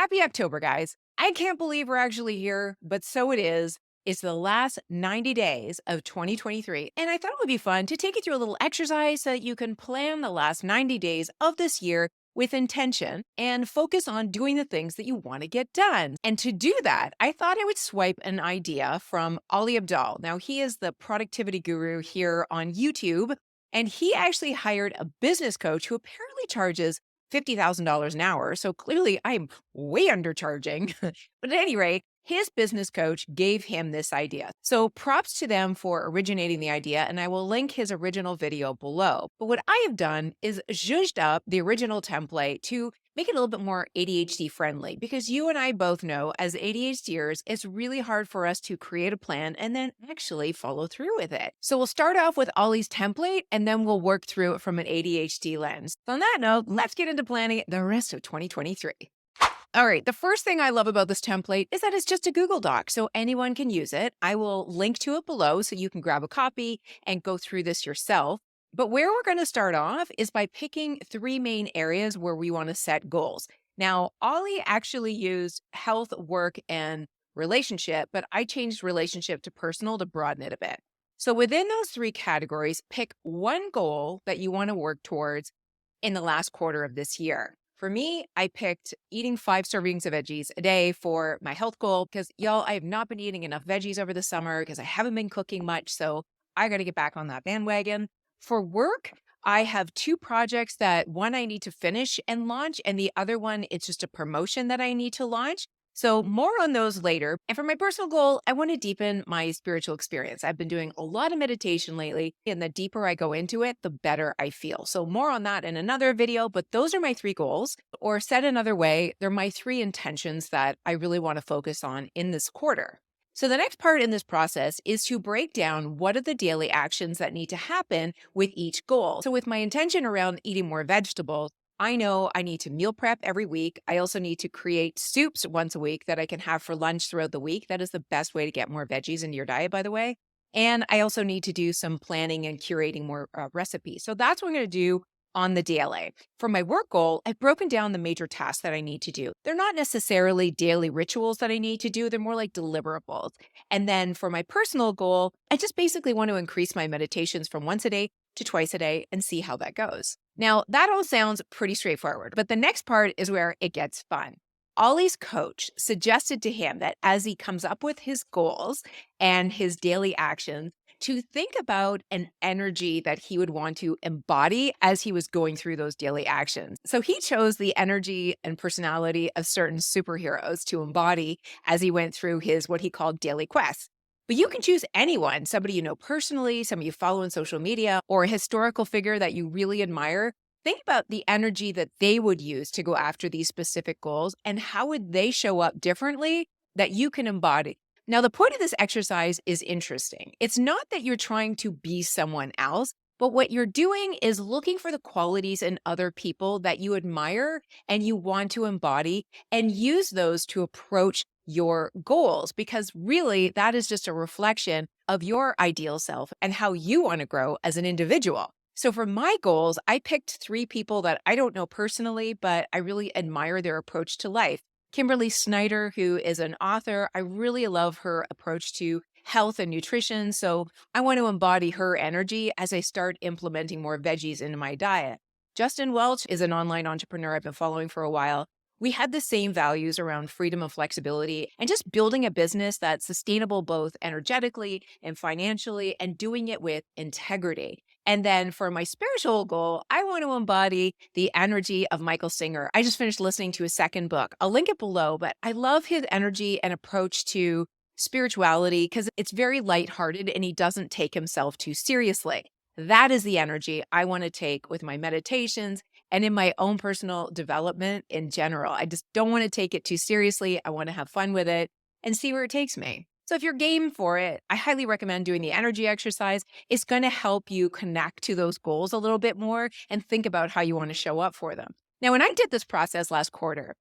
Happy October, guys. I can't believe we're actually here, but so it is. It's the last 90 days of 2023, and I thought it would be fun to take you through a little exercise so that you can plan the last 90 days of this year with intention and focus on doing the things that you want to get done. And to do that, I thought I would swipe an idea from Ali Abdaal. Now, he is the productivity guru here on YouTube, and he actually hired a business coach who apparently charges $50,000 an hour. So clearly I'm way undercharging. But at any rate, his business coach gave him this idea. So props to them for originating the idea, and I will link his original video below. But what I have done is zhuzhed up the original template to make it a little bit more ADHD friendly, because you and I both know as ADHDers, it's really hard for us to create a plan and then actually follow through with it. So we'll start off with Ollie's template and then we'll work through it from an ADHD lens. So on that note, let's get into planning the rest of 2023. All right, the first thing I love about this template is that it's just a Google Doc, so anyone can use it. I will link to it below so you can grab a copy and go through this yourself. But where we're going to start off is by picking three main areas where we want to set goals. Now, Ollie actually used health, work, and relationship, but I changed relationship to personal to broaden it a bit. So within those three categories, pick one goal that you want to work towards in the last quarter of this year. For me, I picked eating 5 servings of veggies a day for my health goal because, y'all, I have not been eating enough veggies over the summer because I haven't been cooking much. So I got to get back on that bandwagon. For work, I have 2 projects that one I need to finish and launch, and the other one, it's just a promotion that I need to launch. So more on those later. And for my personal goal, I want to deepen my spiritual experience. I've been doing a lot of meditation lately, and the deeper I go into it, the better I feel. So more on that in another video, but those are my 3 goals. Or said another way, they're my 3 intentions that I really want to focus on in this quarter. So the next part in this process is to break down what are the daily actions that need to happen with each goal. So with my intention around eating more vegetables, I know I need to meal prep every week. I also need to create soups once a week that I can have for lunch throughout the week. That is the best way to get more veggies into your diet, by the way. And I also need to do some planning and curating more recipes. So that's what I'm going to do on the daily. For my work goal, I've broken down the major tasks that I need to do. They're not necessarily daily rituals that I need to do. They're more like deliverables. And then for my personal goal, I just basically want to increase my meditations from once a day to twice a day and see how that goes. Now, that all sounds pretty straightforward, but the next part is where it gets fun. Ollie's coach suggested to him that as he comes up with his goals and his daily actions, to think about an energy that he would want to embody as he was going through those daily actions. So he chose the energy and personality of certain superheroes to embody as he went through his what he called daily quests. But you can choose anyone, somebody you know personally, somebody you follow on social media, or a historical figure that you really admire. Think about the energy that they would use to go after these specific goals and how would they show up differently that you can embody. Now, the point of this exercise is interesting. It's not that you're trying to be someone else, but what you're doing is looking for the qualities in other people that you admire and you want to embody and use those to approach your goals, because really that is just a reflection of your ideal self and how you want to grow as an individual. So for my goals, I picked 3 people that I don't know personally, but I really admire their approach to life. Kimberly Snyder, who is an author, I really love her approach to health and nutrition. So I want to embody her energy as I start implementing more veggies into my diet. Justin Welch is an online entrepreneur I've been following for a while. We had the same values around freedom and flexibility and just building a business that's sustainable both energetically and financially and doing it with integrity. And then for my spiritual goal, I want to embody the energy of Michael Singer. I just finished listening to his second book. I'll link it below, but I love his energy and approach to spirituality because it's very lighthearted and he doesn't take himself too seriously. That is the energy I want to take with my meditations and in my own personal development in general. I just don't want to take it too seriously. I want to have fun with it and see where it takes me. So if you're game for it, I highly recommend doing the energy exercise. It's going to help you connect to those goals a little bit more and think about how you want to show up for them. Now, when I did this process last quarter,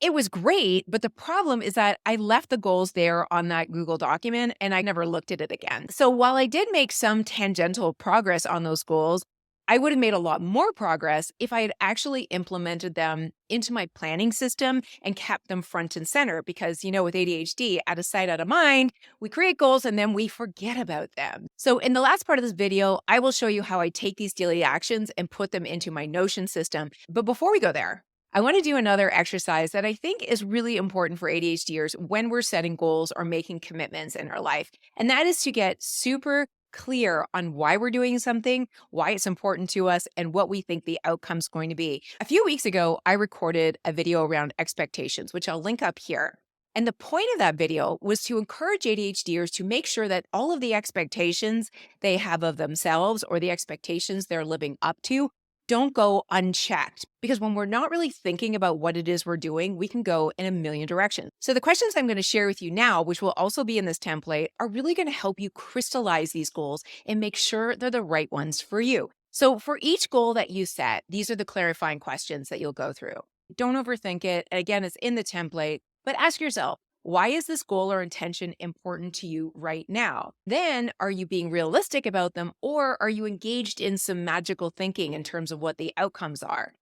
it was great, but the problem is that I left the goals there on that Google document and I never looked at it again. So while I did make some tangential progress on those goals, I would have made a lot more progress if I had actually implemented them into my planning system and kept them front and center. Because, with ADHD, out of sight, out of mind, we create goals and then we forget about them. So, in the last part of this video, I will show you how I take these daily actions and put them into my Notion system. But before we go there, I want to do another exercise that I think is really important for ADHDers when we're setting goals or making commitments in our life. And that is to get super clear on why we're doing something, why it's important to us, and what we think the outcome's going to be. A few weeks ago, I recorded a video around expectations, which I'll link up here. And the point of that video was to encourage ADHDers to make sure that all of the expectations they have of themselves or the expectations they're living up to don't go unchecked. Because when we're not really thinking about what it is we're doing, we can go in a million directions. So the questions I'm going to share with you now, which will also be in this template, are really going to help you crystallize these goals and make sure they're the right ones for you. So for each goal that you set, these are the clarifying questions that you'll go through. Don't overthink it. And again, it's in the template, but ask yourself, why is this goal or intention important to you right now? Then, are you being realistic about them, or are you engaged in some magical thinking in terms of what the outcomes are?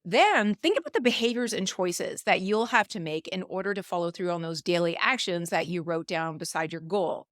Then, think about the behaviors and choices that you'll have to make in order to follow through on those daily actions that you wrote down beside your goal.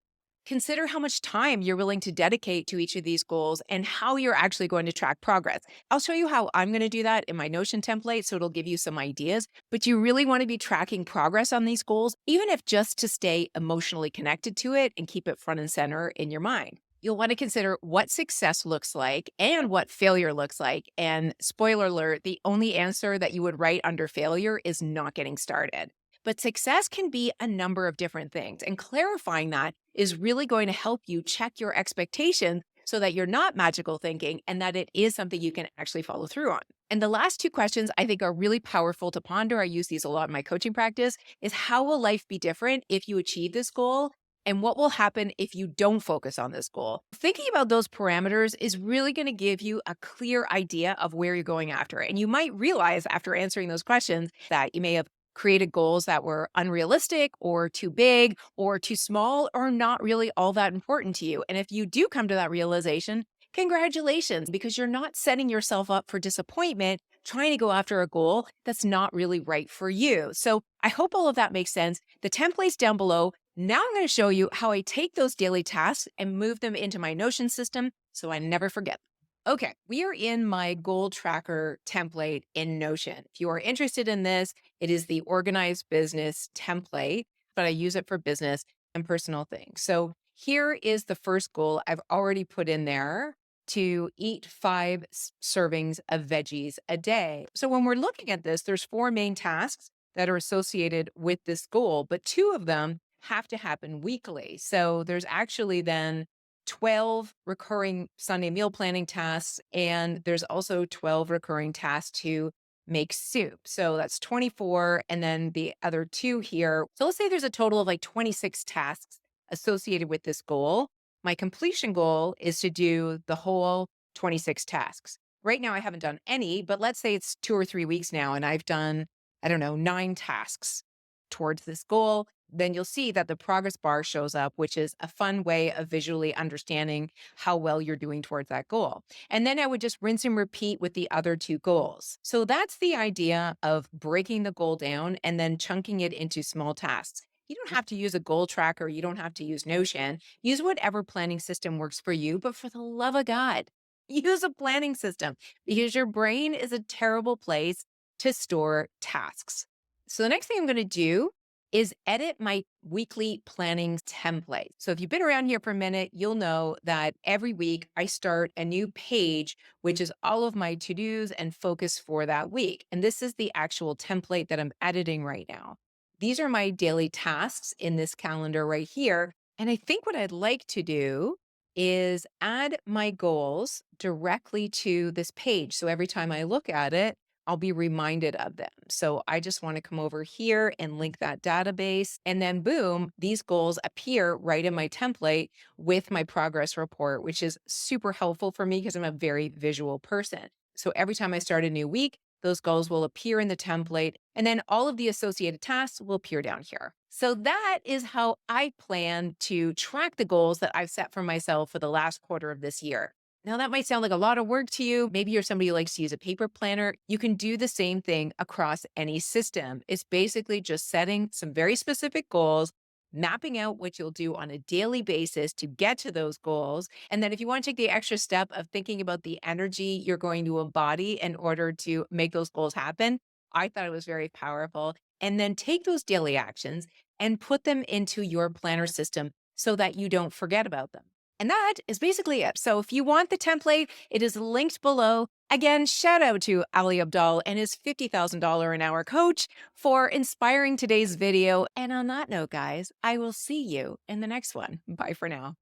Consider how much time you're willing to dedicate to each of these goals and how you're actually going to track progress. I'll show you how I'm going to do that in my Notion template, so it'll give you some ideas. But you really want to be tracking progress on these goals, even if just to stay emotionally connected to it and keep it front and center in your mind. You'll want to consider what success looks like and what failure looks like. And spoiler alert, the only answer that you would write under failure is not getting started. But success can be a number of different things, and clarifying that is really going to help you check your expectations so that you're not magical thinking and that it is something you can actually follow through on. And the last two questions I think are really powerful to ponder. I use these a lot in my coaching practice is how will life be different if you achieve this goal? And what will happen if you don't focus on this goal? Thinking about those parameters is really going to give you a clear idea of where you're going after. And you might realize after answering those questions that you may have created goals that were unrealistic or too big or too small or not really all that important to you. And if you do come to that realization, congratulations, because you're not setting yourself up for disappointment trying to go after a goal that's not really right for you. So I hope all of that makes sense. The template's down below. Now I'm going to show you how I take those daily tasks and move them into my Notion system so I never forget. Okay, we are in my goal tracker template in Notion. If you are interested in this, it is the organized business template, but I use it for business and personal things. So here is the first goal I've already put in there to eat 5 servings of veggies a day. So when we're looking at this, there's 4 main tasks that are associated with this goal, but 2 of them have to happen weekly. So there's actually then 12 recurring Sunday meal planning tasks, and there's also 12 recurring tasks to make soup. So that's 24, and then the other 2 here. So let's say there's a total of like 26 tasks associated with this goal. My completion goal is to do the whole 26 tasks. Right now, I haven't done any, but let's say it's 2 or 3 weeks now, and I've done, I don't know, 9 tasks towards this goal. Then you'll see that the progress bar shows up, which is a fun way of visually understanding how well you're doing towards that goal. And then I would just rinse and repeat with the other 2 goals. So that's the idea of breaking the goal down and then chunking it into small tasks. You don't have to use a goal tracker. You don't have to use Notion. Use whatever planning system works for you. But for the love of God, use a planning system because your brain is a terrible place to store tasks. So the next thing I'm going to do is edit my weekly planning template. So if you've been around here for a minute, you'll know that every week I start a new page, which is all of my to-dos and focus for that week. And this is the actual template that I'm editing right now. These are my daily tasks in this calendar right here. And I think what I'd like to do is add my goals directly to this page. So every time I look at it, I'll be reminded of them. So I just want to come over here and link that database. And then boom, these goals appear right in my template with my progress report, which is super helpful for me because I'm a very visual person. So every time I start a new week, those goals will appear in the template, and then all of the associated tasks will appear down here. So that is how I plan to track the goals that I've set for myself for the last quarter of this year. Now, that might sound like a lot of work to you. Maybe you're somebody who likes to use a paper planner. You can do the same thing across any system. It's basically just setting some very specific goals, mapping out what you'll do on a daily basis to get to those goals. And then, if you want to take the extra step of thinking about the energy you're going to embody in order to make those goals happen, I thought it was very powerful. And then take those daily actions and put them into your planner system so that you don't forget about them. And that is basically it. So if you want the template, it is linked below. Again, shout out to Ali Abdaal and his $50,000 an hour coach for inspiring today's video. And on that note, guys, I will see you in the next one. Bye for now.